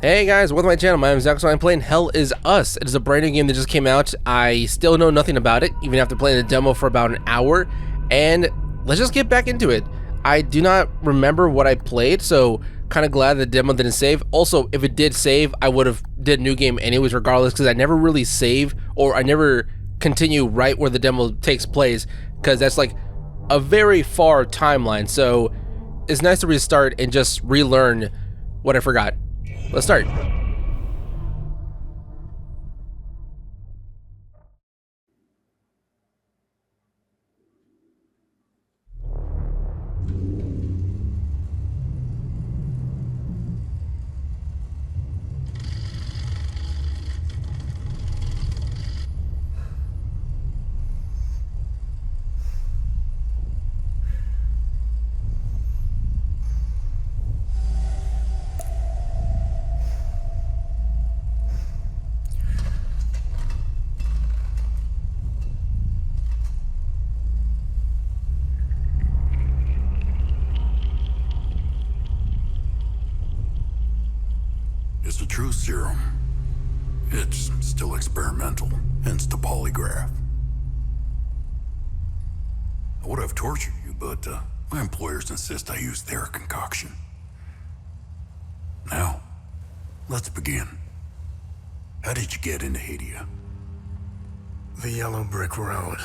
Hey guys, welcome to my channel. My name is Zach, so I'm playing Hell Is Us. It is a brand new game that just came out. I still know nothing about it, even after playing the demo for about an hour. And let's just get back into it. I do not remember what I played, so kind of glad the demo didn't save. Also, if it did save, I would have did a new game anyways regardless, because I never really save, or I never continue right where the demo takes place, because that's like a very far timeline. So it's nice to restart and just relearn what I forgot. Let's start. It's a true serum. It's still experimental, hence the polygraph. I would have tortured you, but my employers insist I use their concoction. Now, let's begin. How did you get into Hadia? The yellow brick road.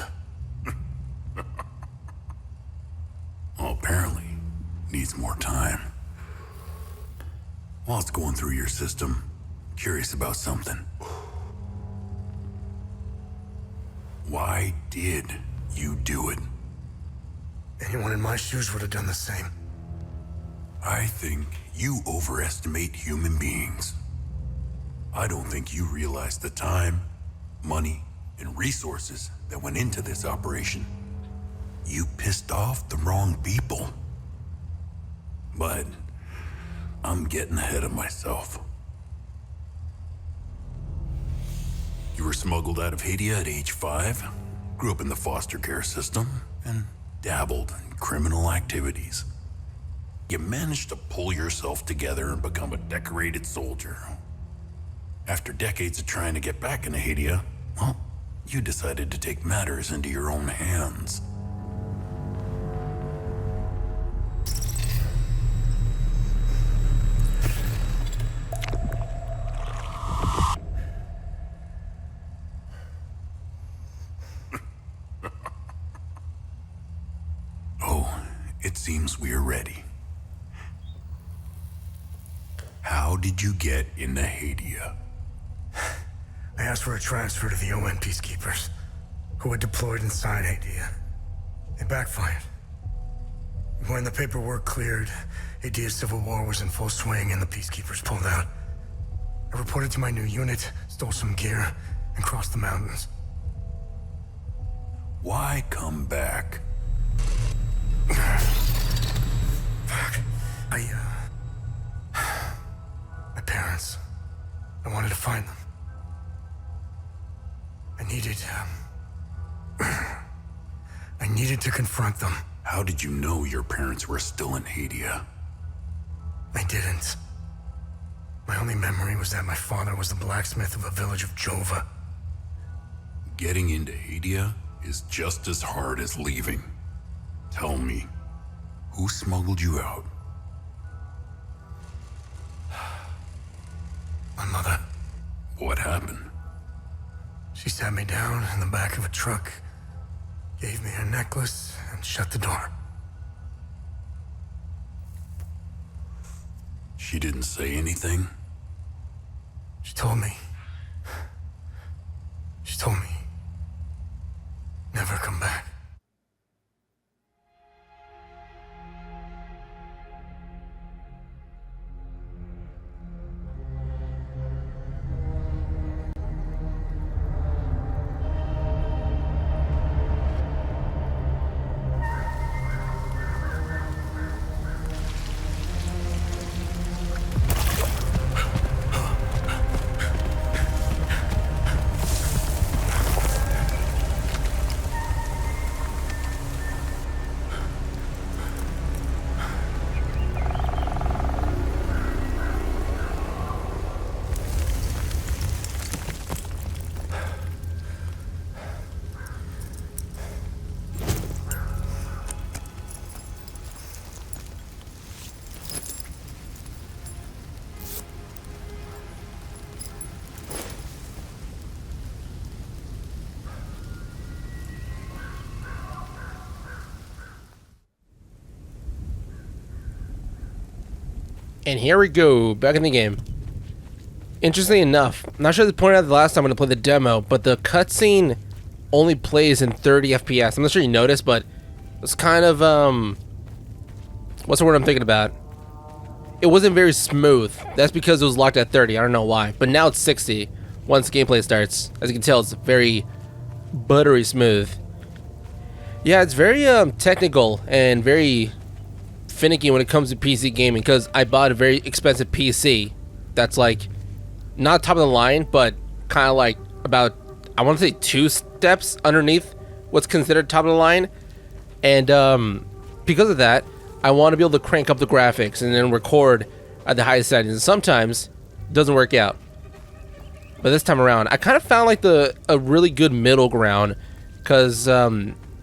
Well, apparently, needs more time. While it's going through your system, curious about something. Why did you do it? Anyone in my shoes would have done the same. I think you overestimate human beings. I don't think you realize the time, money, and resources that went into this operation. You pissed off the wrong people. But I'm getting ahead of myself. You were smuggled out of Hadia at age 5, grew up in the foster care system, and dabbled in criminal activities. You managed to pull yourself together and become a decorated soldier. After decades of trying to get back into Hadia, well, you decided to take matters into your own hands. It seems we are ready. How did you get into Hadia? I asked for a transfer to the UN peacekeepers, who had deployed inside Hadia. It backfired. When the paperwork cleared, Hadia's civil war was in full swing and the peacekeepers pulled out. I reported to my new unit, stole some gear, and crossed the mountains. Why come back? Fuck. My parents. I wanted to find them. I needed to confront them. How did you know your parents were still in Hadia? I didn't. My only memory was that my father was the blacksmith of a village of Jova. Getting into Hadia is just as hard as leaving. Tell me, who smuggled you out? My mother. What happened? She sat me down in the back of a truck, gave me a necklace, and shut the door. She didn't say anything? She told me, never come back. And here we go, back in the game. Interestingly enough, I'm not sure if I pointed out the last time when I played the demo, but the cutscene only plays in 30 FPS. I'm not sure you noticed, but it's kind of, what's the word I'm thinking about? It wasn't very smooth. That's because it was locked at 30. I don't know why. But now it's 60 once the gameplay starts. As you can tell, it's very buttery smooth. Yeah, it's very technical and very finicky when it comes to PC gaming, because I bought a very expensive PC that's like not top of the line, but kind of like about, I want to say 2 steps underneath what's considered top of the line. And because of that, I want to be able to crank up the graphics and then record at the highest settings. And sometimes it doesn't work out. But this time around, I kind of found like a really good middle ground, because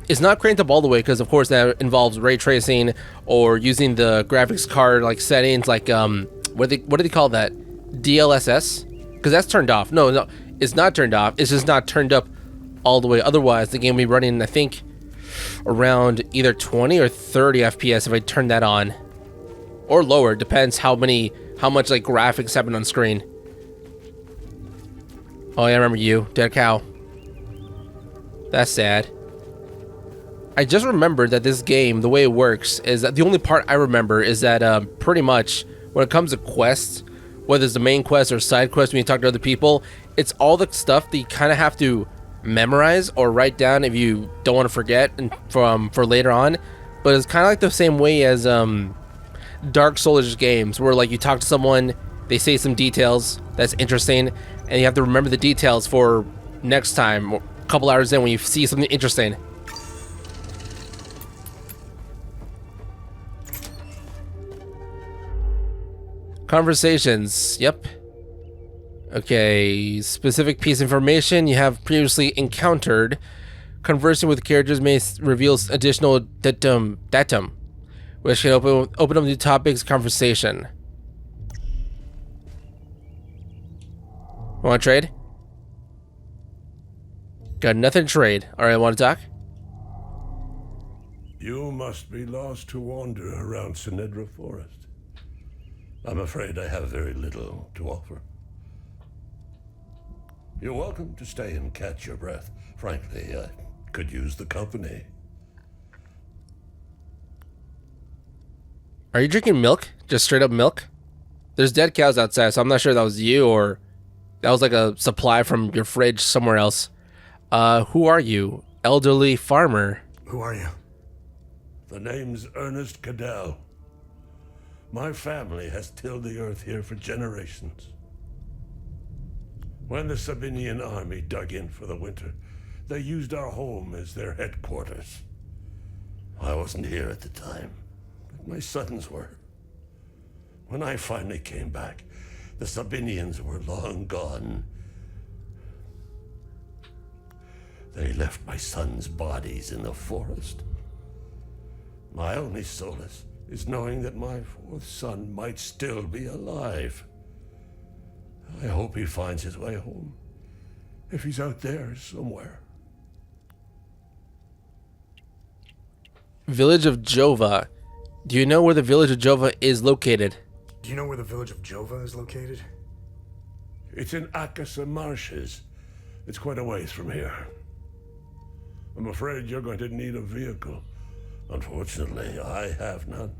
it's not cranked up all the way, because of course that involves ray tracing or using the graphics card like settings, like what do they call that? DLSS? Because that's turned off. No, it's not turned off. It's just not turned up all the way. Otherwise, the game will be running, I think, around either 20 or 30 FPS if I turn that on, or lower. Depends how much like graphics happen on screen. Oh yeah, I remember you, dead cow. That's sad. I just remembered that this game, the way it works, is that the only part I remember is that pretty much when it comes to quests, whether it's the main quest or side quest when you talk to other people, it's all the stuff that you kind of have to memorize or write down if you don't want to forget and for later on. But it's kind of like the same way as Dark Souls games, where like you talk to someone, they say some details that's interesting, and you have to remember the details for next time, a couple hours in when you see something interesting. Conversations, yep. Okay, specific piece of information you have previously encountered. Conversing with characters may reveal additional datum, which can open up new topics of conversation. Want to trade? Got nothing to trade. Alright, want to talk? You must be lost to wander around Sinedra Forest. I'm afraid I have very little to offer. You're welcome to stay and catch your breath. Frankly, I could use the company. Are you drinking milk? Just straight up milk? There's dead cows outside, so I'm not sure if that was you or that was like a supply from your fridge somewhere else. Who are you? Elderly farmer. Who are you? The name's Ernest Cadell. My family has tilled the earth here for generations. When the Sabinian army dug in for the winter, they used our home as their headquarters. I wasn't here at the time, but my sons were. When I finally came back, the Sabinians were long gone. They left my sons' bodies in the forest. My only solace is knowing that my 4th son might still be alive. I hope he finds his way home, if he's out there somewhere. Village of Jova. Do you know where the village of Jova is located? Do you know where the village of Jova is located? It's in Akasa Marshes. It's quite a ways from here. I'm afraid you're going to need a vehicle. Unfortunately, I have none.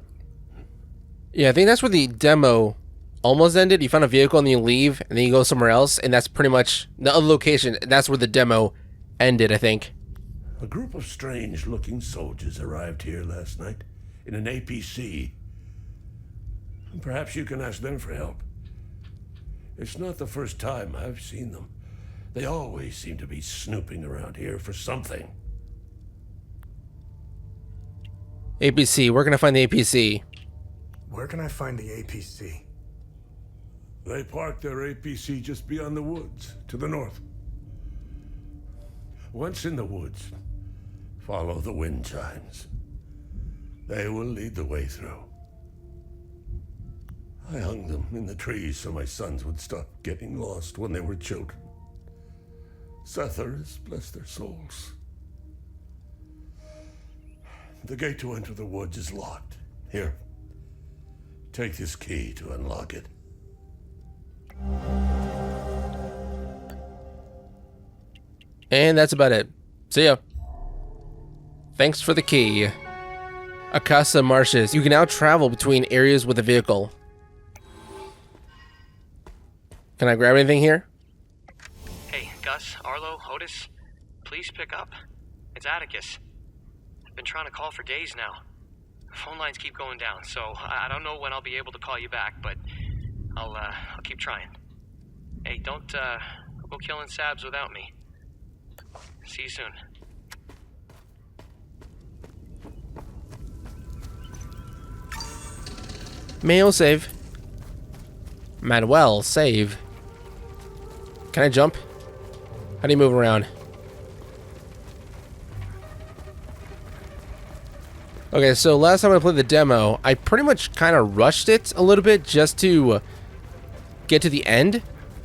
Yeah, I think that's where the demo almost ended. You found a vehicle and then you leave and then you go somewhere else, and that's pretty much the other location. That's where the demo ended, I think. A group of strange-looking soldiers arrived here last night in an APC. Perhaps you can ask them for help. It's not the first time I've seen them. They always seem to be snooping around here for something. APC. Where can I find the APC? Where can I find the APC? They parked their APC just beyond the woods, to the north. Once in the woods, follow the wind chimes. They will lead the way through. I hung them in the trees so my sons would stop getting lost when they were children. Setharis, bless their souls. The gate to enter the woods is locked. Here, Take this key to unlock it. And that's about it. See ya. Thanks for the key. Akasa Marshes. You can now travel between areas with a vehicle. Can I grab anything here? Hey, Gus, Arlo, Otis, please pick up. It's Atticus. I've been trying to call for days now. Phone lines keep going down, so I don't know when I'll be able to call you back, but I'll keep trying. Hey, don't go killing Sabs without me. See you soon. Mail save. Manuel save. Can I jump? How do you move around? Okay, so last time I played the demo, I pretty much kind of rushed it a little bit just to get to the end.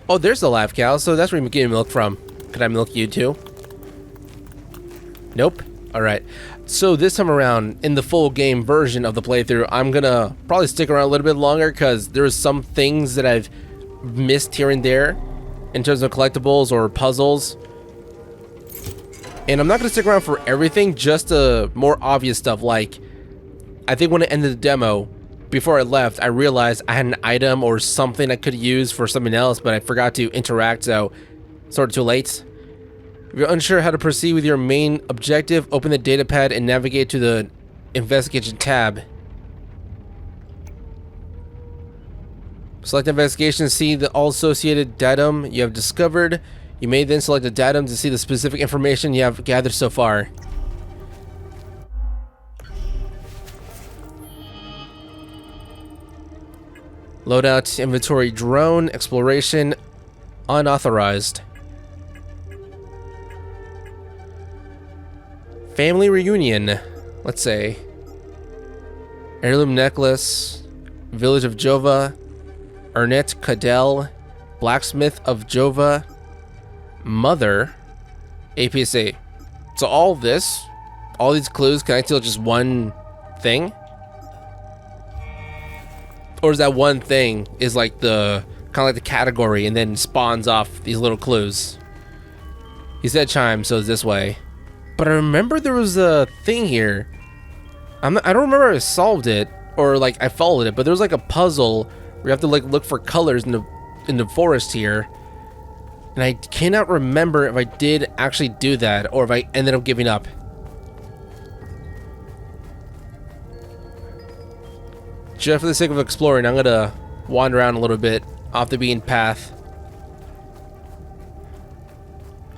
Oh, there's the live cow, so that's where you're getting milk from. Could I milk you too? Nope. Alright. So this time around, in the full game version of the playthrough, I'm gonna probably stick around a little bit longer because there's some things that I've missed here and there in terms of collectibles or puzzles. And I'm not gonna stick around for everything, just the more obvious stuff. Like, I think when I ended the demo, before I left, I realized I had an item or something I could use for something else, but I forgot to interact, so sort of too late. If you're unsure how to proceed with your main objective, open the datapad and navigate to the investigation tab. Select investigation, see the all associated datum you have discovered. You may then select the datum to see the specific information you have gathered so far. Loadout, inventory, drone, exploration, unauthorized. Family reunion, let's say. Heirloom necklace, village of Jova, Ernest Cadell, blacksmith of Jova, mother, APC. So all these clues connect to just one thing? Or is that one thing is like the kind of like the category and then spawns off these little clues? He said chime, so it's this way. But I remember there was a thing here. I don't remember if I solved it or like I followed it, but there was like a puzzle where you have to like look for colors in the forest here. And I cannot remember if I did actually do that or if I ended up giving up. Just for the sake of exploring, I'm gonna wander around a little bit off the beaten path.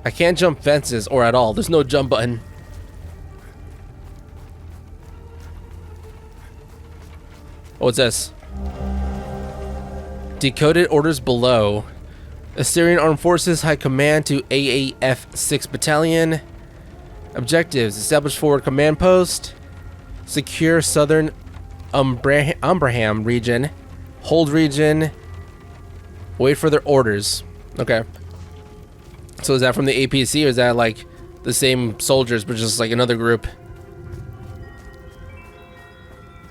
I can't jump fences or at all. There's no jump button. Oh, what's this? Decoded orders below. Assyrian Armed Forces High Command to AAF 6 Battalion. Objectives: establish forward command post. Secure southern Umbraham region. Hold region. Wait for their orders. Okay. So is that from the APC or is that like the same soldiers but just like another group?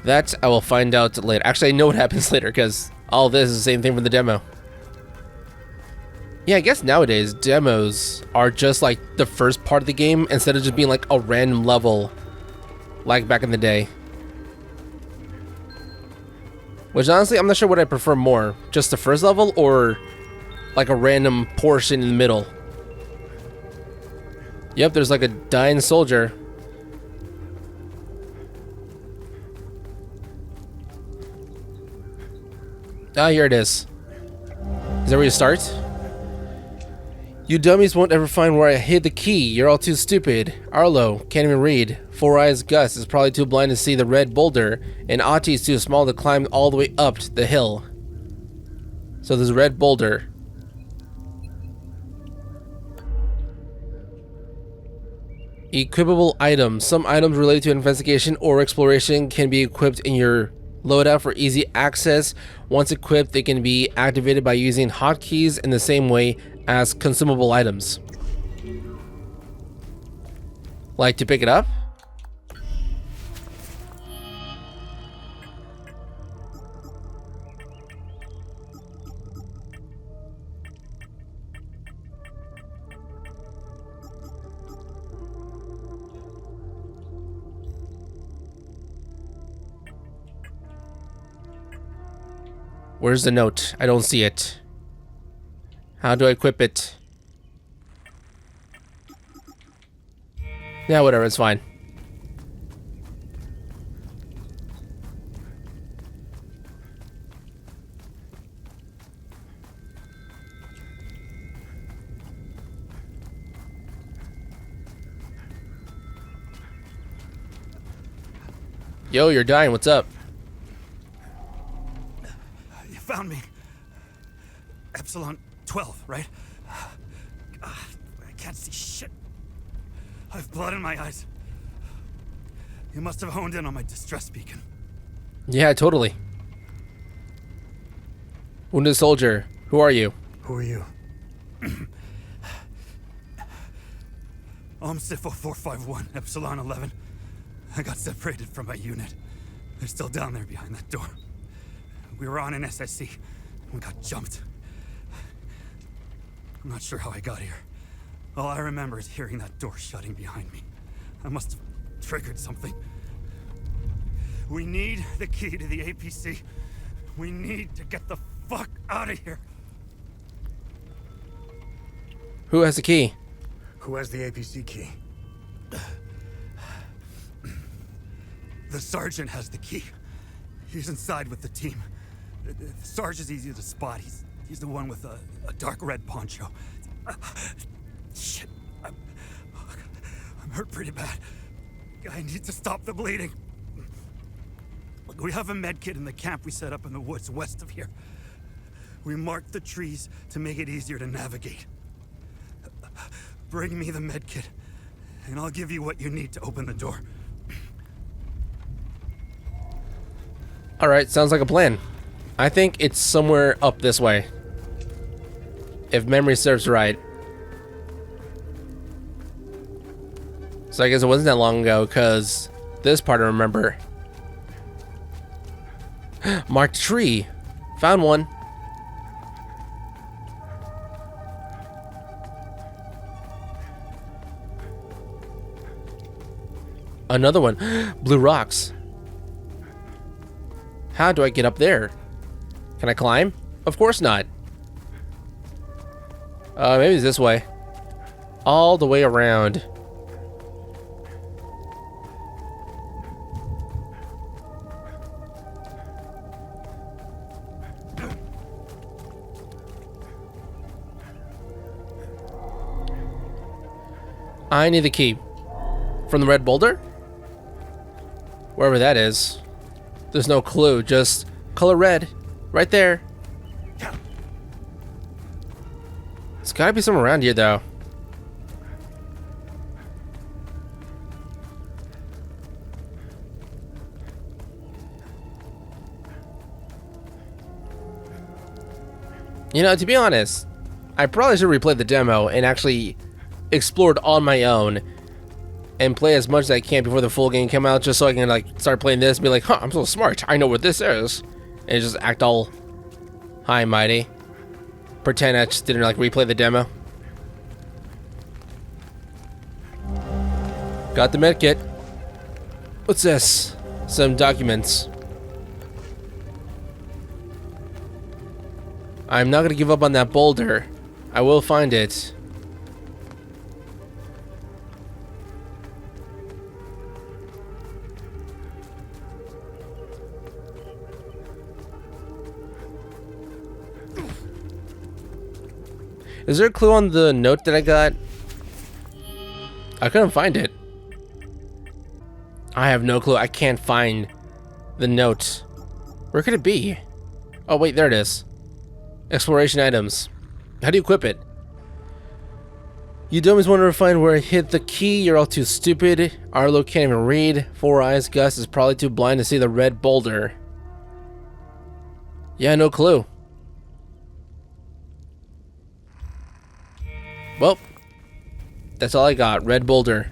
That I will find out later. Actually, I know what happens later because all this is the same thing from the demo. Yeah, I guess nowadays demos are just like the first part of the game instead of just being like a random level like back in the day. Which honestly, I'm not sure what I prefer more. Just the first level or like a random portion in the middle. Yep, there's like a dying soldier. Ah, here it is. Is that where you start? You dummies won't ever find where I hid the key. You're all too stupid. Arlo can't even read. Four Eyes Gus is probably too blind to see the red boulder, and Ati's too small to climb all the way up the hill. So there's a red boulder. Equipable items. Some items related to investigation or exploration can be equipped in your loadout for easy access. Once equipped, they can be activated by using hotkeys in the same way as consumable items. Like to pick it up? Where's the note? I don't see it. How do I equip it? Yeah, whatever, it's fine. Yo, you're dying. What's up? You found me. Epsilon 12, right? I can't see shit. I have blood in my eyes. You must have honed in on my distress beacon. Yeah, totally. Wounded soldier. Who are you? Who are you? I'm Sifo 451, Epsilon 11. I got separated from my unit. They're still down there behind that door. We were on an SSC. We got jumped. I'm not sure how I got here. All I remember is hearing that door shutting behind me. I must have triggered something. We need the key to the APC. We need to get the fuck out of here. Who has the key? Who has the APC key? The sergeant has the key. He's inside with the team. The Sarge is easy to spot. He's the one with a dark red poncho. Shit. I'm hurt pretty bad. I need to stop the bleeding. Look, we have a med kit in the camp we set up in the woods west of here. We marked the trees to make it easier to navigate. Bring me the med kit, and I'll give you what you need to open the door. Alright, sounds like a plan. I think it's somewhere up this way. If memory serves right. So I guess it wasn't that long ago, because this part I remember. Marked tree. Found one. Another one. Blue rocks. How do I get up there? Can I climb? Of course not. Maybe it's this way. All the way around. I need the key. From the red boulder? Wherever that is. There's no clue, just color red. Right there. It's gotta be somewhere around here, though. You know, to be honest, I probably should replay the demo and actually explore it on my own and play as much as I can before the full game come out, just so I can like start playing this and be like, huh, I'm so smart, I know what this is, and just act all high and mighty. Pretend I just didn't like replay the demo. Got the medkit. What's this? Some documents. I'm not gonna give up on that boulder. I will find it. Is there a clue on the note that I got? I couldn't find it. I have no clue. I can't find the note. Where could it be? Oh, wait, there it is. Exploration items. How do you equip it? You dummies want to find where I hid the key. You're all too stupid. Arlo can't even read. Four Eyes Gus is probably too blind to see the red boulder. Yeah, no clue. Well, that's all I got. Red boulder.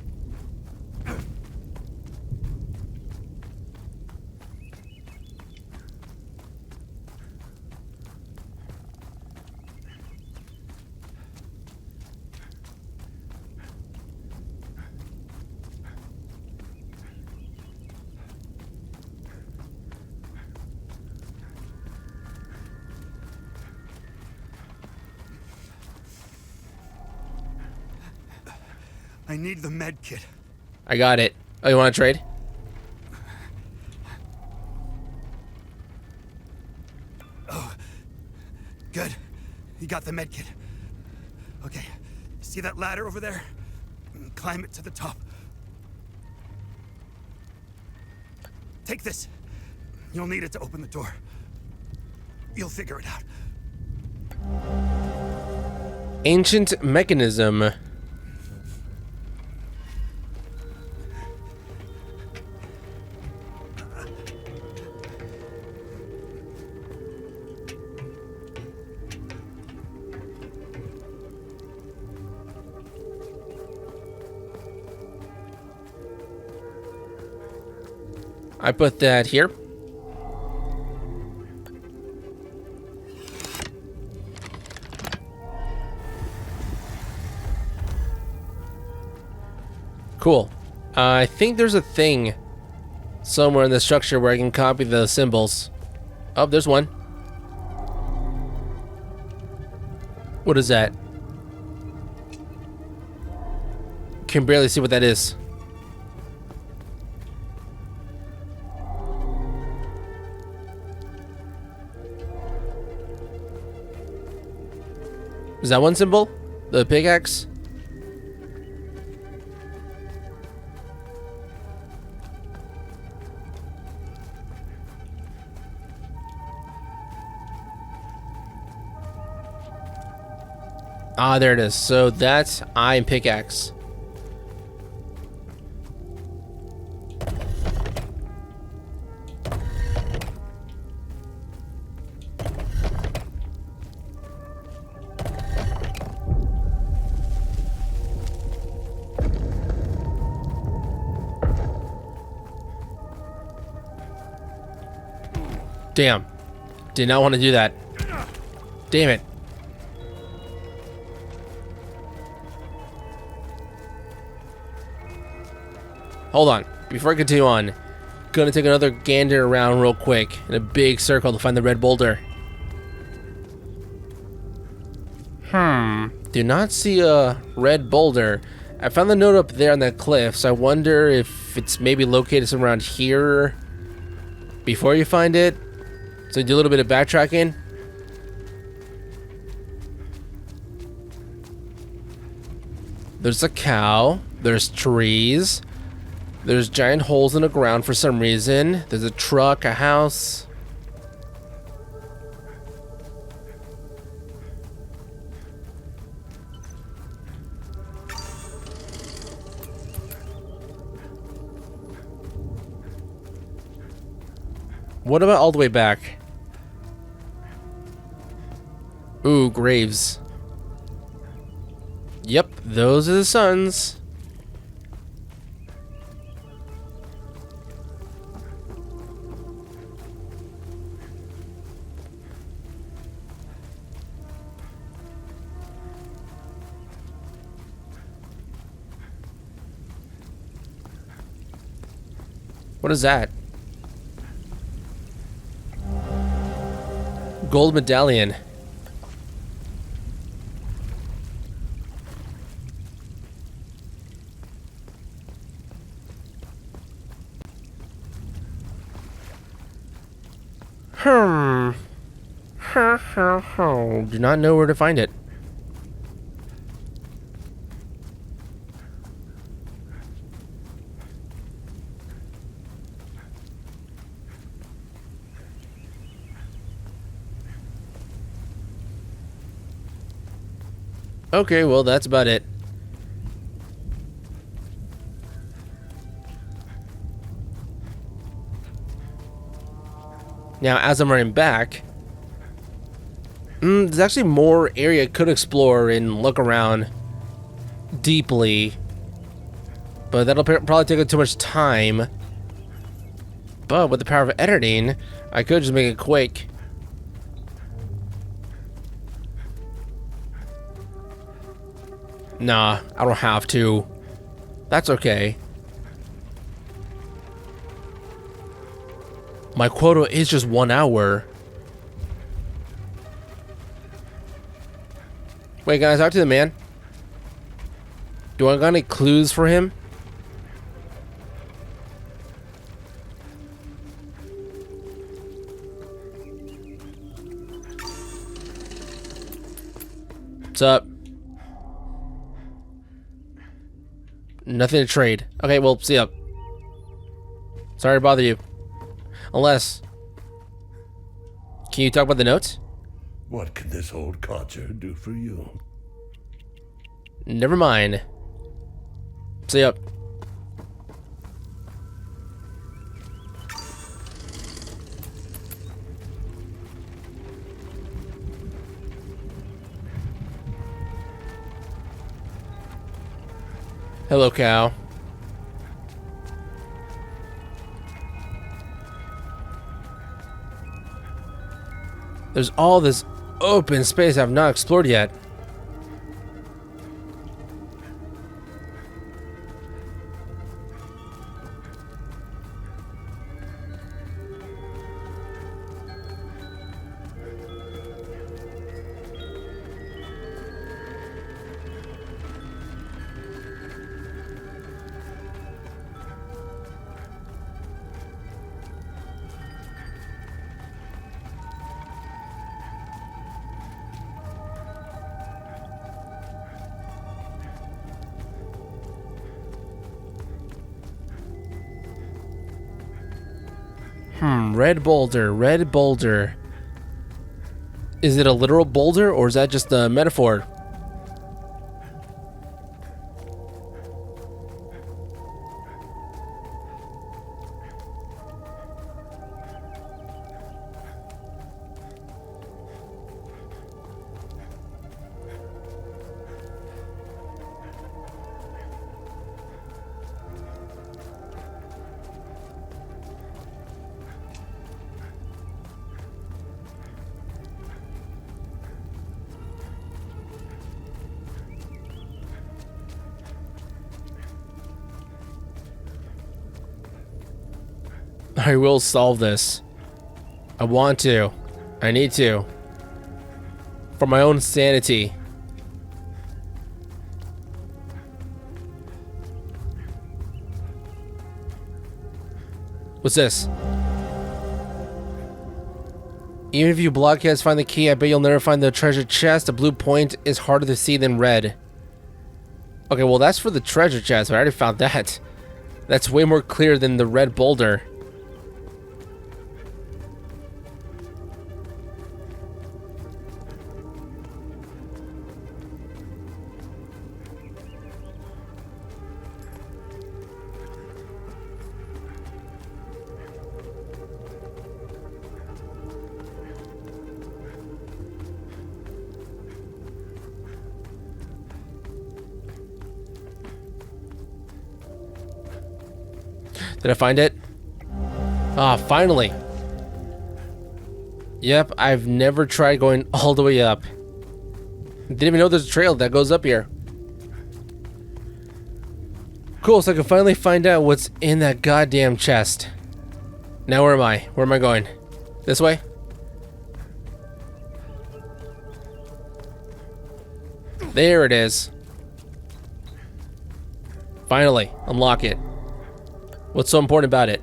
I need the med kit. I got it. Oh, you want to trade? Good. You got the med kit. Okay. See that ladder over there? Climb it to the top. Take this. You'll need it to open the door. You'll figure it out. Ancient mechanism. I put that here. Cool. I think there's a thing somewhere in the structure where I can copy the symbols. Oh, there's one. What is that? Can barely see what that is. Is that one symbol? The pickaxe? Ah, there it is. So that's iron pickaxe. Damn. Did not want to do that. Damn it. Hold on. Before I continue on, gonna take another gander around real quick in a big circle to find the red boulder. Do not see a red boulder. I found the note up there on that cliff, so I wonder if it's maybe located somewhere around here before you find it. So do a little bit of backtracking. There's a cow. There's trees. There's giant holes in the ground for some reason. There's a truck, a house. What about all the way back? Ooh, graves. Yep, those are the sons. What is that? Gold medallion. Do not know where to find it. Okay, well, that's about it. Now, as I'm running back, there's actually more area I could explore and look around deeply, but that'll probably take up too much time. But with the power of editing, I could just make it quick. Nah, I don't have to. That's okay. My quota is just 1 hour. Wait, can I talk to the man? Do I got any clues for him? What's up? Nothing to trade. Okay, well, see ya. Sorry to bother you. Unless... Can you talk about the notes? What can this old codger do for you? Never mind. See ya. Hello, cow. There's all this open space I've not explored yet. Red boulder, red boulder. Is it a literal boulder or is that just a metaphor? I will solve this. I want to. I need to. For my own sanity. What's this? Even if you blockheads find the key, I bet you'll never find the treasure chest. The blue point is harder to see than red. Okay, well that's for the treasure chest. I already found that. That's way more clear than the red boulder. Did I find it? Ah, finally. Yep, I've never tried going all the way up. Didn't even know there's a trail that goes up here. Cool, so I can finally find out what's in that goddamn chest. Now where am I? Where am I going? This way? There it is. Finally, unlock it. What's so important about it?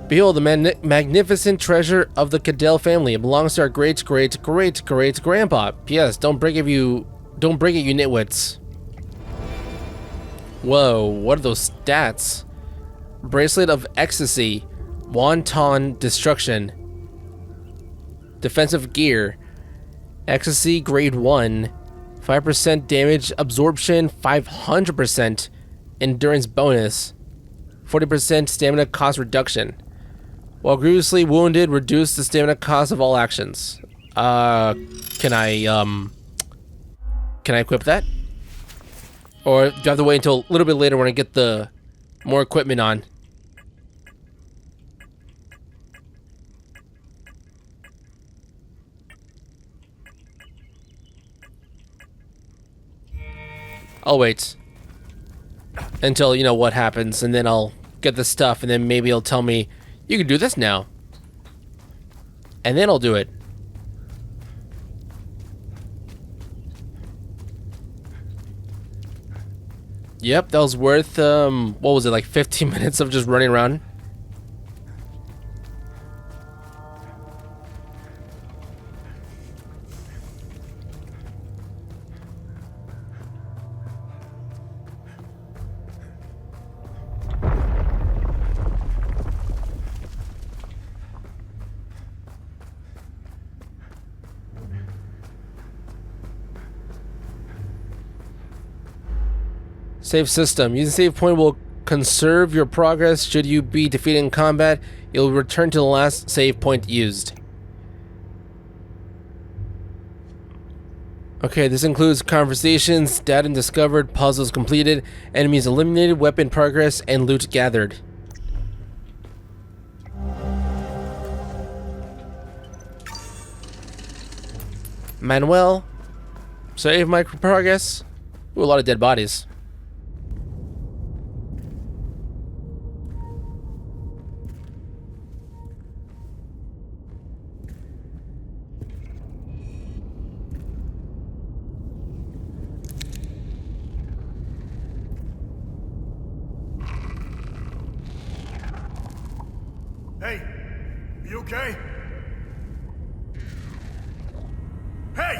Behold, the magnificent treasure of the Cadell family. It belongs to our great-great-great-great-grandpa. P.S. Don't break it, you nitwits. Whoa, what are those stats? Bracelet of Ecstasy. Wanton Destruction. Defensive Gear. Ecstasy Grade 1. 5% damage absorption. 500% endurance bonus. 40% stamina cost reduction. While grievously wounded, reduce the stamina cost of all actions. Can I equip that? Or do I have to wait until a little bit later when I get the more equipment on? I'll wait until, you know, what happens, and then I'll get the stuff, and then maybe he'll tell me, you can do this now. And then I'll do it. Yep, that was worth, what was it, like 15 minutes of just running around? Save system. Using save point will conserve your progress. Should you be defeated in combat, you'll return to the last save point used. Okay, this includes conversations, data discovered, puzzles completed, enemies eliminated, weapon progress, and loot gathered. Manuel, save my progress. Ooh, a lot of dead bodies. Hey, you okay? Hey!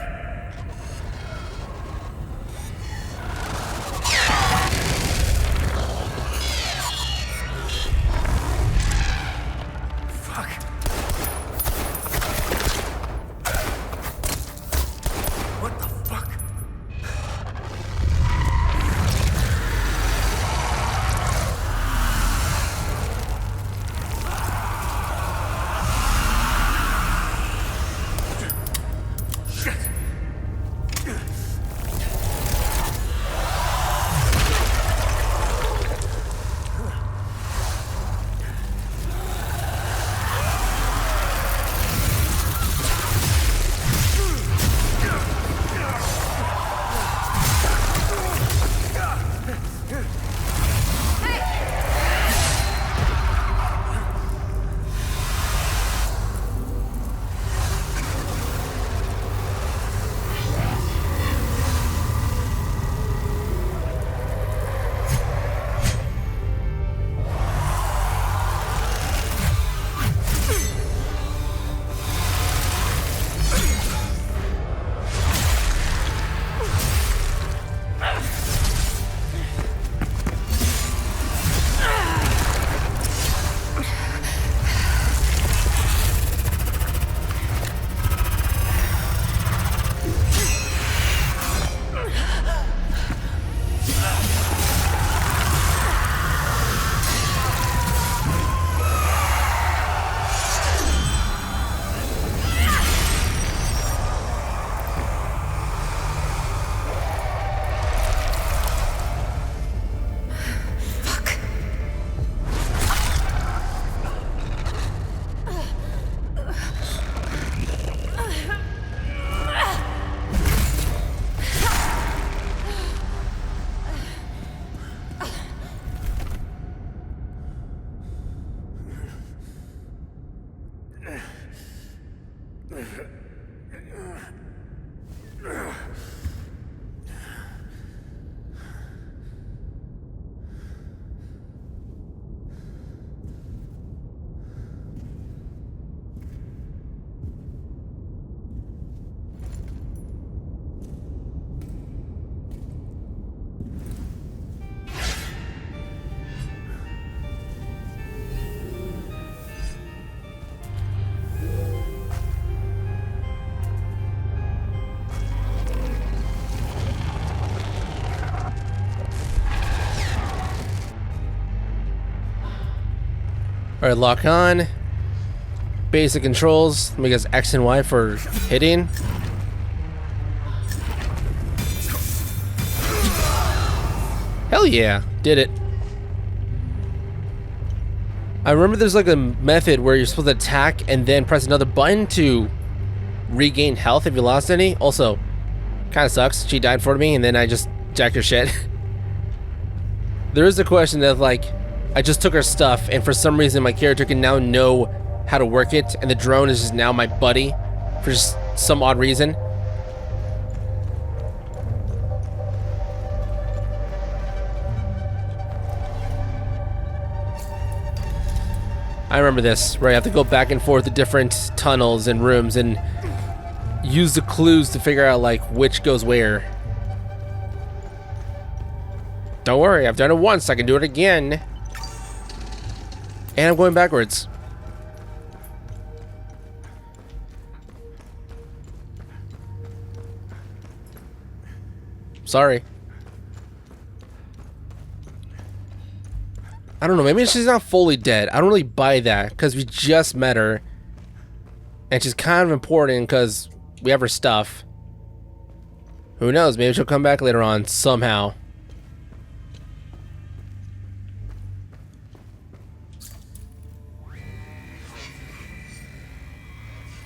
Fuck. What the fuck? Alright, lock on. Basic controls. Let me guess, X and Y for hitting. Hell yeah, did it. I remember there's like a method where you're supposed to attack and then press another button to regain health if you lost any. Also, kind of sucks. She died for me and then I just jacked her shit. There is a question that like, I just took her stuff and for some reason my character can now know how to work it and the drone is just now my buddy for just some odd reason. I remember this, where you have to go back and forth to different tunnels and rooms and use the clues to figure out like which goes where. Don't worry, I've done it once, I can do it again. And I'm going backwards. Sorry. I don't know, maybe she's not fully dead. I don't really buy that, because we just met her. And she's kind of important because we have her stuff. Who knows, maybe she'll come back later on, somehow.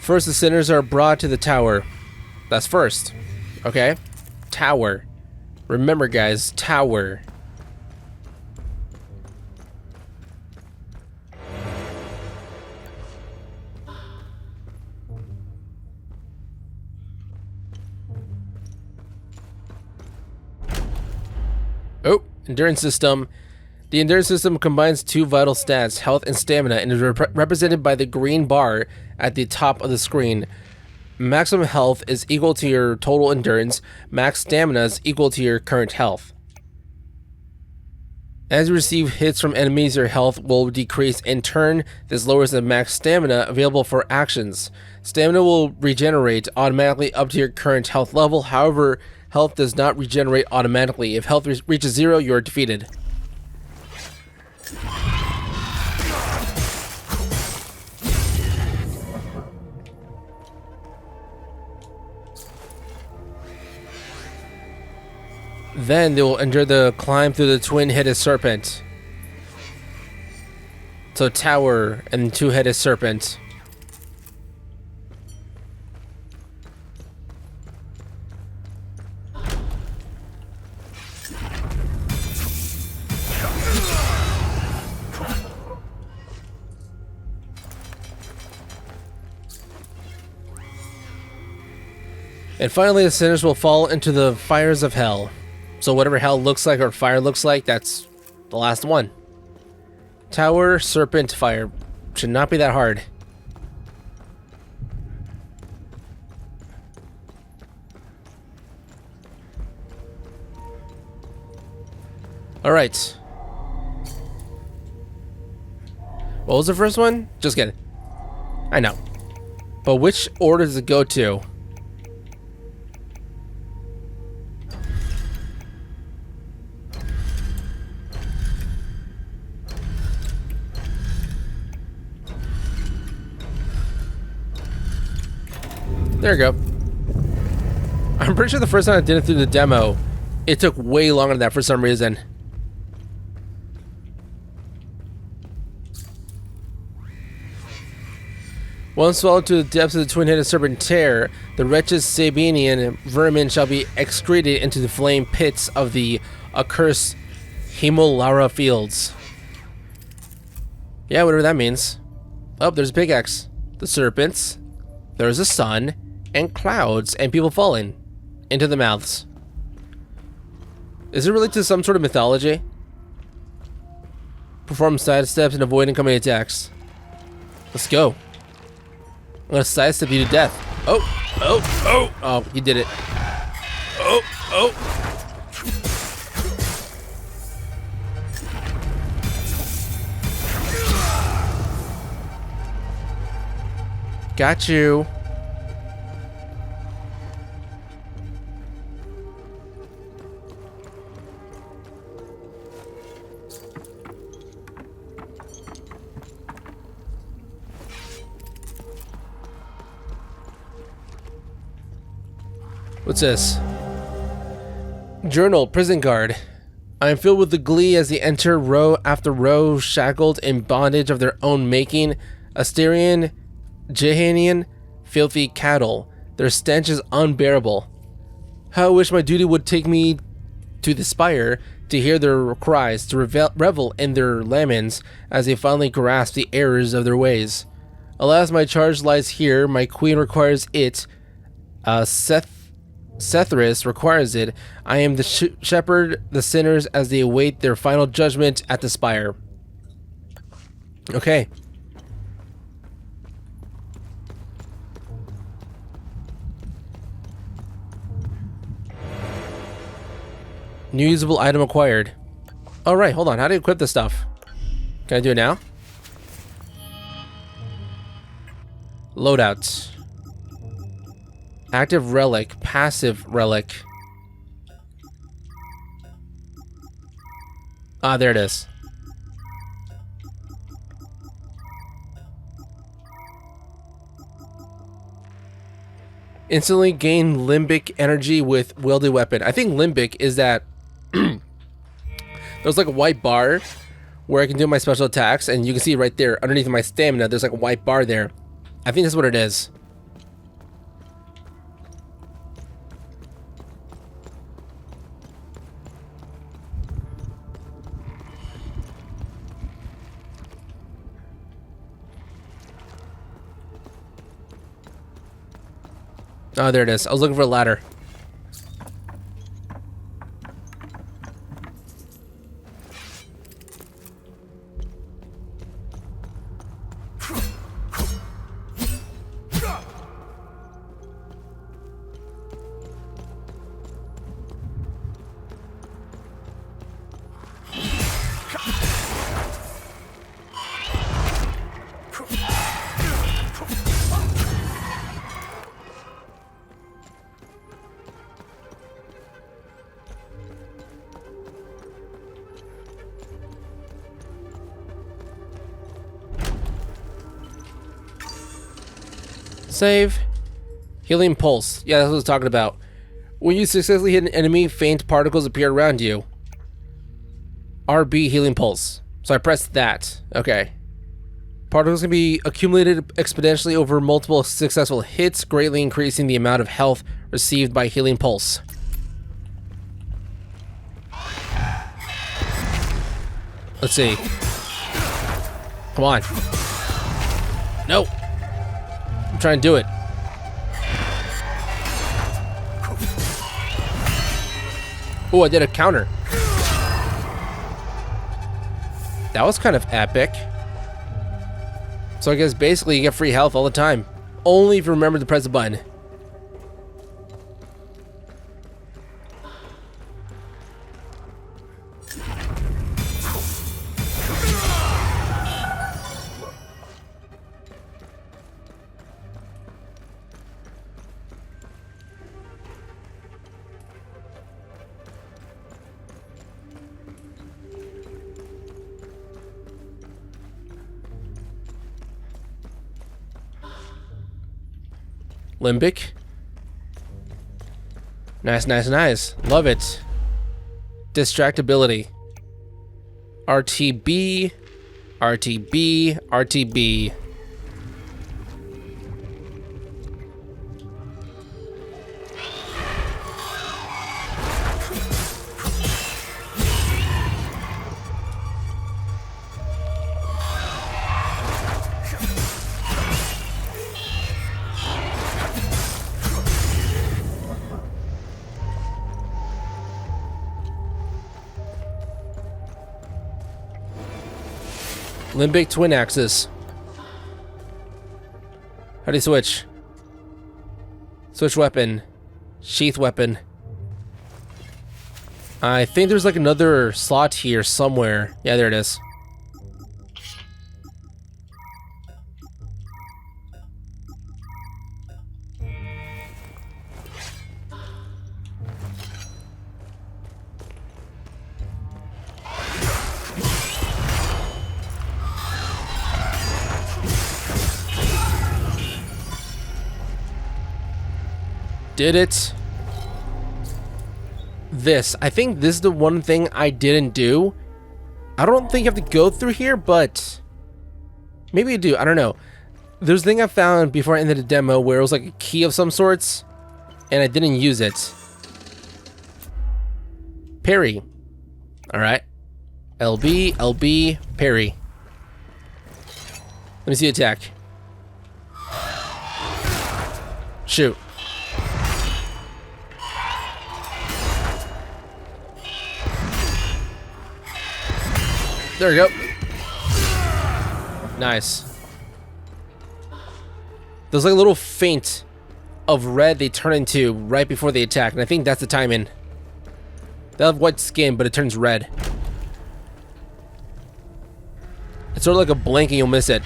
First, the sinners are brought to the tower. That's first. Okay? Tower. Remember, guys, tower. Oh, endurance system. The endurance system combines two vital stats, health and stamina, and is represented by the green bar at the top of the screen. Maximum health is equal to your total endurance. Max stamina is equal to your current health. As you receive hits from enemies, your health will decrease. In turn, this lowers the max stamina available for actions. Stamina will regenerate automatically up to your current health level. However, health does not regenerate automatically. If health reaches 0, you are defeated. Then they will endure the climb through the twin-headed serpent. So tower and two-headed serpent. And finally, the sinners will fall into the fires of hell. So whatever hell looks like or fire looks like, that's the last one. Tower, serpent, fire. Should not be that hard. Alright. What was the first one? Just kidding. I know. But which order does it go to? There you go. I'm pretty sure the first time I did it through the demo, it took way longer than that for some reason. Once swallowed to the depths of the twin-headed serpent tear, the wretched Sabinian vermin shall be excreted into the flame pits of the accursed Himalara fields. Yeah, whatever that means. Oh, there's a pickaxe. The serpents. There's a sun. And clouds and people falling into the mouths. Is it related to some sort of mythology? Perform side steps and avoid incoming attacks. Let's go. I'm gonna sidestep you to death. Oh, oh, oh, oh, you did it. Oh, oh. Got you. What's this? Journal, prison guard. I am filled with the glee as they enter row after row, shackled in bondage of their own making. Asterian, Jehanian, filthy cattle. Their stench is unbearable. How I wish my duty would take me to the spire to hear their cries, to revel in their laments as they finally grasp the errors of their ways. Alas, my charge lies here. My queen requires it. Sethris requires it. I am the shepherd, the sinners, as they await their final judgment at the spire. Okay. New usable item acquired. All right, hold on. How do you equip this stuff? Can I do it now? Loadouts. Active relic, passive relic. Ah, there it is. Instantly gain limbic energy with wielded weapon. I think limbic is that there's like a white bar where I can do my special attacks, and you can see right there underneath my stamina there's like a white bar there. I think that's what it is. Oh, there it is. I was looking for a ladder. Save. Healing pulse. Yeah, that's what I was talking about. When you successfully hit an enemy, faint particles appear around you. RB healing pulse. So I pressed that. Okay. Particles can be accumulated exponentially over multiple successful hits, greatly increasing the amount of health received by healing pulse. Let's see. Come on. No. I'm trying to do it. Oh, I did a counter. That was kind of epic. So I guess basically you get free health all the time. Only if you remember to press the button. Limbic. Nice, nice, nice. Love it. Distractibility. RTB. RTB. RTB. Limbic twin axis. How do you switch? Switch weapon. Sheath weapon. I think there's like another slot here somewhere. Yeah, there it is. Did it. This. I think this is the one thing I didn't do. I don't think you have to go through here, but maybe you do. I don't know. There's a thing I found before I ended the demo where it was like a key of some sorts, and I didn't use it. Parry. Alright. LB, LB, parry. Let me see attack. Shoot. There we go. Nice. There's like a little feint of red they turn into right before they attack, and I think that's the timing. They have white skin, but it turns red. It's sort of like a blink and you'll miss it.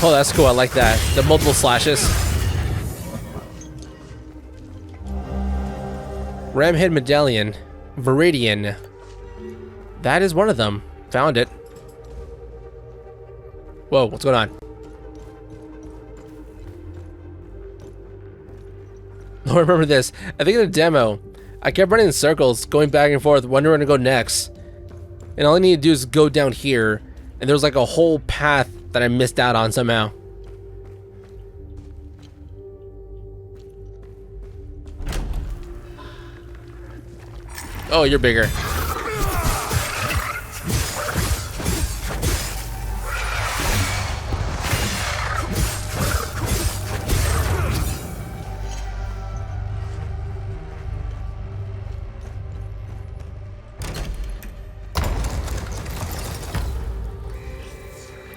Oh, that's cool. I like that. The multiple slashes. Ramhead Medallion. Viridian. That is one of them. Found it. Whoa, what's going on? I remember this. I think in the demo, I kept running in circles, going back and forth, wondering where to go next. And all I need to do is go down here, and there's like a whole path that I missed out on somehow. Oh, you're bigger.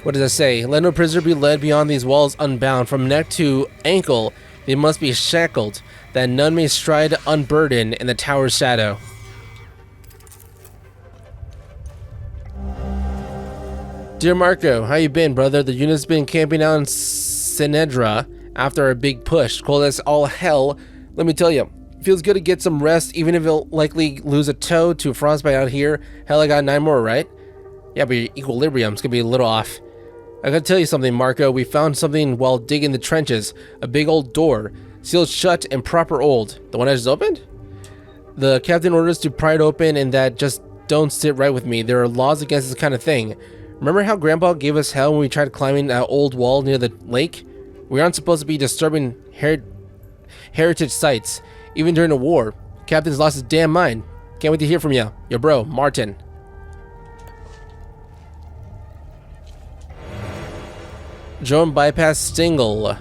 What does it say? Let no prisoner be led beyond these walls unbound. From neck to ankle, they must be shackled, that none may stride unburdened in the tower's shadow. Dear Marco, how you been, brother? The unit's been camping out in Sinedra after our big push. Cold as all hell. Let me tell you, feels good to get some rest, even if you'll likely lose a toe to a frostbite out here. Hell, I got 9 more, right? Yeah, but your equilibrium's gonna be a little off. I gotta tell you something, Marco. We found something while digging the trenches. A big old door, sealed shut and proper old. The one I just opened? The captain orders to pry it open, and that just don't sit right with me. There are laws against this kind of thing. Remember how Grandpa gave us hell when we tried climbing that old wall near the lake? We aren't supposed to be disturbing heritage sites, even during a war. Captain's lost his damn mind. Can't wait to hear from you. Yo, bro, Martin. Drone bypass single.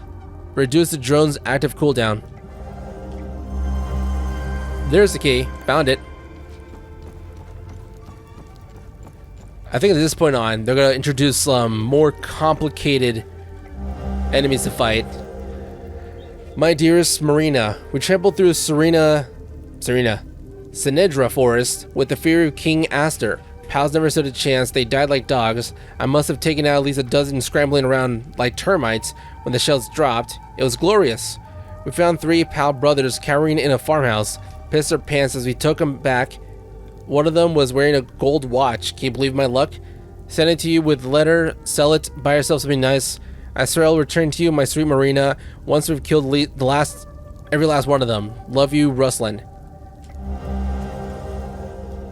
Reduce the drone's active cooldown. There's the key. Found it. I think at this point on, they're going to introduce some more complicated enemies to fight. My dearest Marina, we trampled through Sinedra forest with the fear of King Aster. Pals never stood a chance. They died like dogs. I must have taken out at least a dozen scrambling around like termites when the shells dropped. It was glorious. We found 3 pal brothers cowering in a farmhouse, pissed their pants as we took them back. One of them was wearing a gold watch. Can you believe my luck? Send it to you with letter, sell it, buy yourself something nice. I swear I'll return to you, my sweet Marina, once we've killed every last one of them. Love you, Ruslan.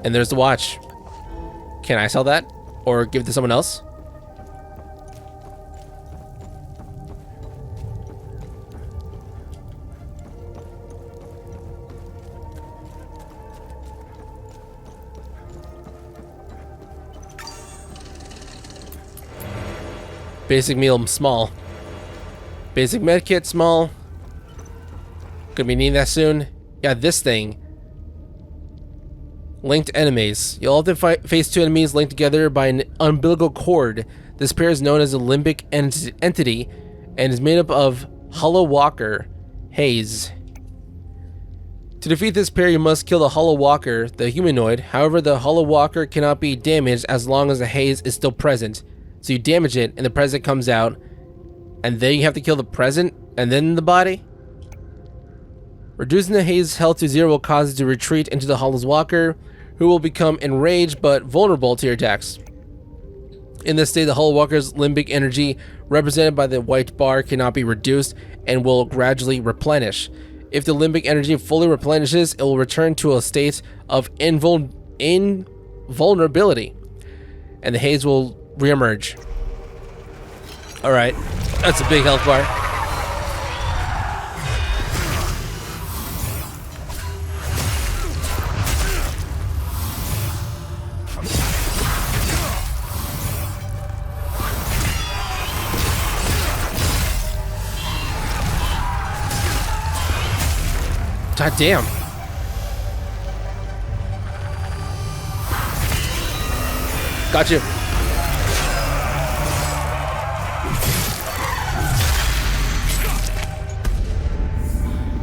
And there's the watch. Can I sell that? Or give it to someone else? Basic meal, small. Basic medkit, small. Gonna be needing that soon. Yeah, this thing. Linked enemies. You'll often face 2 enemies linked together by an umbilical cord. This pair is known as a limbic entity and is made up of Hollow Walker, Haze. To defeat this pair, you must kill the Hollow Walker, the humanoid. However, the Hollow Walker cannot be damaged as long as the haze is still present. So you damage it, and the present comes out, and then you have to kill the present, and then the body? Reducing the haze's health to 0 will cause it to retreat into the Hollow Walker, who will become enraged but vulnerable to your attacks. In this state, the Hollow Walker's limbic energy, represented by the white bar, cannot be reduced and will gradually replenish. If the limbic energy fully replenishes, it will return to a state of invulnerability, and the haze will reemerge. Alright, that's a big health bar. God damn. Got you.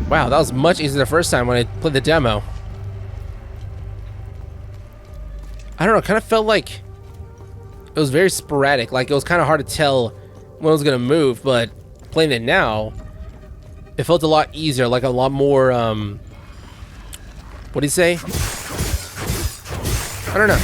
Wow, that was much easier the first time when I played the demo. I don't know, it kind of felt like it was very sporadic. Like, it was kind of hard to tell when it was going to move, but playing it now, it felt a lot easier, like a lot more, what do you say? I don't know.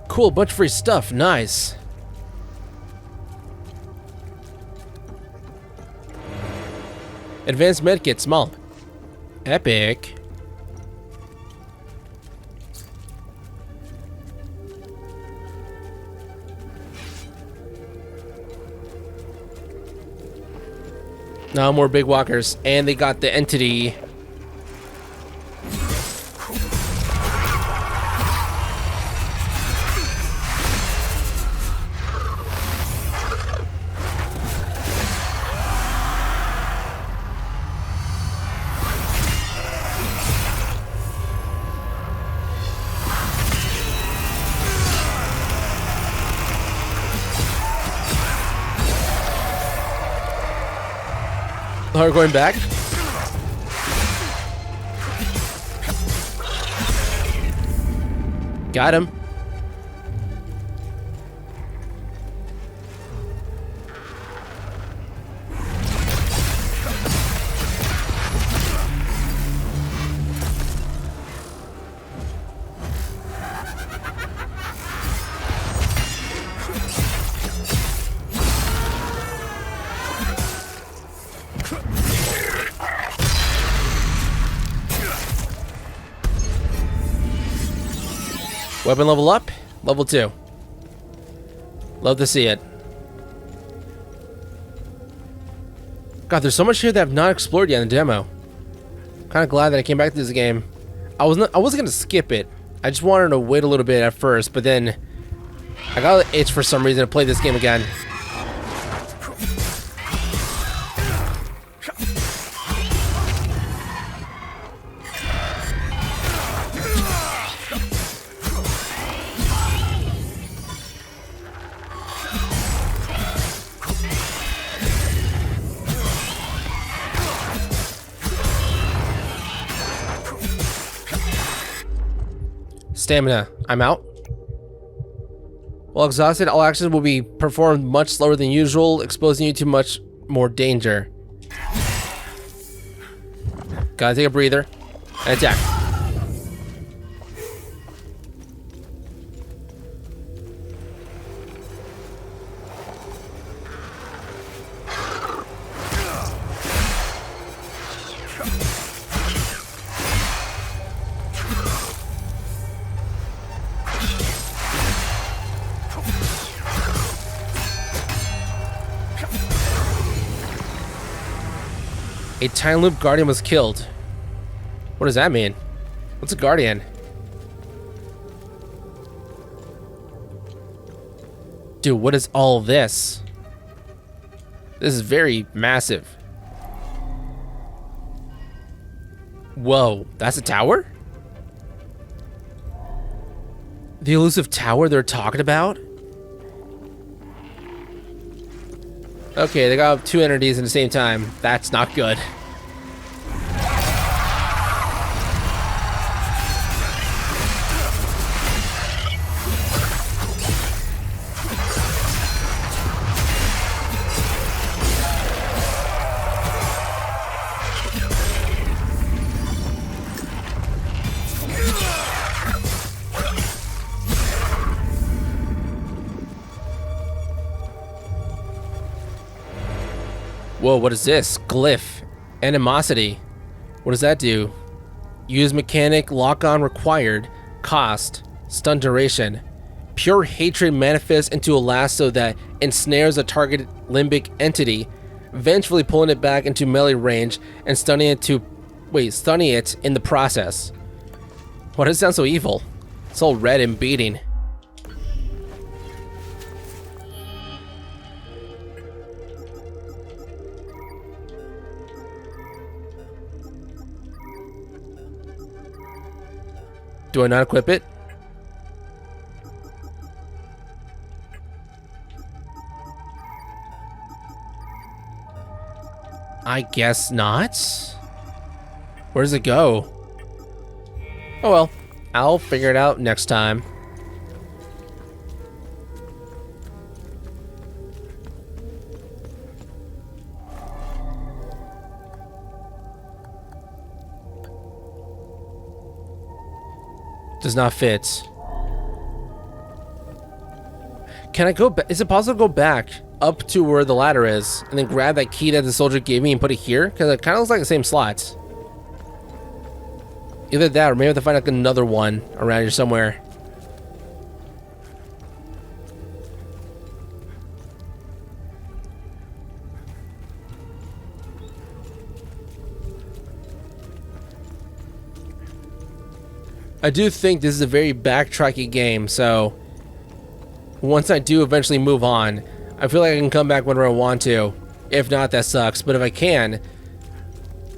Cool, bunch of free stuff. Nice. Advanced medkit, small. Epic. No more big walkers, and they got the entity. Are going back. Got him. Weapon level up, level 2. Love to see it. God, there's so much here that I've not explored yet in the demo. Kind of glad that I came back to this game. I wasn't gonna skip it. I just wanted to wait a little bit at first, but then I got an itch for some reason to play this game again. Stamina. I'm out. While exhausted, all actions will be performed much slower than usual, exposing you to much more danger. Gotta take a breather and attack. A time loop guardian was killed. What does that mean? What's a guardian? Dude, what is all this? This is very massive. Whoa, that's a tower? The elusive tower they're talking about? Okay, they got 2 entities at the same time. That's not good. Whoa, what is this? Glyph. Animosity. What does that do? Use mechanic, lock-on required. Cost. Stun duration. Pure hatred manifests into a lasso that ensnares a targeted limbic entity, eventually pulling it back into melee range and stunning it in the process. Why does it sound so evil? It's all red and beating. Do I not equip it? I guess not. Where does it go? Oh well, I'll figure it out next time. Does not fit. Can I go back? Is it possible to go back up to where the ladder is and then grab that key that the soldier gave me and put it here? Because it kind of looks like the same slots. Either that or maybe I have to find like another one around here somewhere. I do think this is a very backtracky game, so once I do eventually move on, I feel like I can come back whenever I want to. If not, that sucks. But if I can,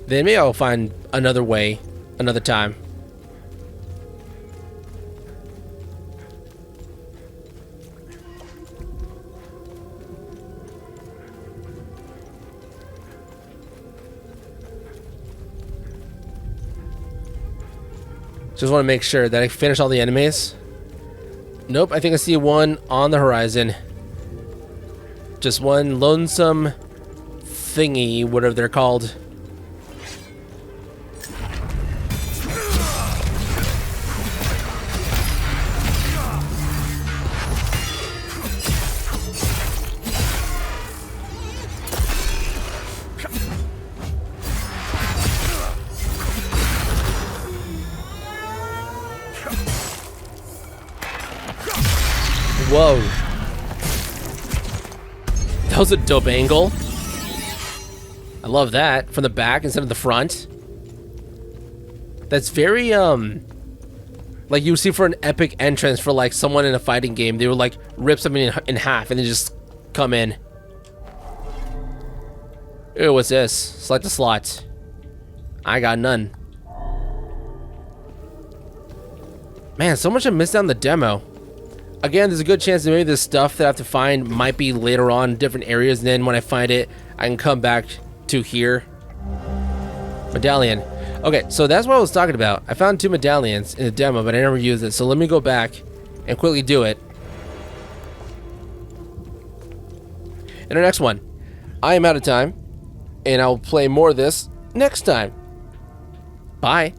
then maybe I'll find another way, another time. Just want to make sure that I finish all the enemies. Nope, I think I see one on the horizon. Just one lonesome thingy, whatever they're called. Whoa. That was a dope angle. I love that. From the back instead of the front. That's very, like you see for an epic entrance for like someone in a fighting game. They would like rip something in half and then just come in. Ew, what's this? Select the slot. I got none. Man, so much I missed out on the demo. Again, there's a good chance that maybe the stuff that I have to find might be later on in different areas, and then when I find it, I can come back to here. Medallion. Okay, so that's what I was talking about. I found 2 medallions in the demo, but I never used it, so let me go back and quickly do it. In our next one, I am out of time, and I'll play more of this next time. Bye.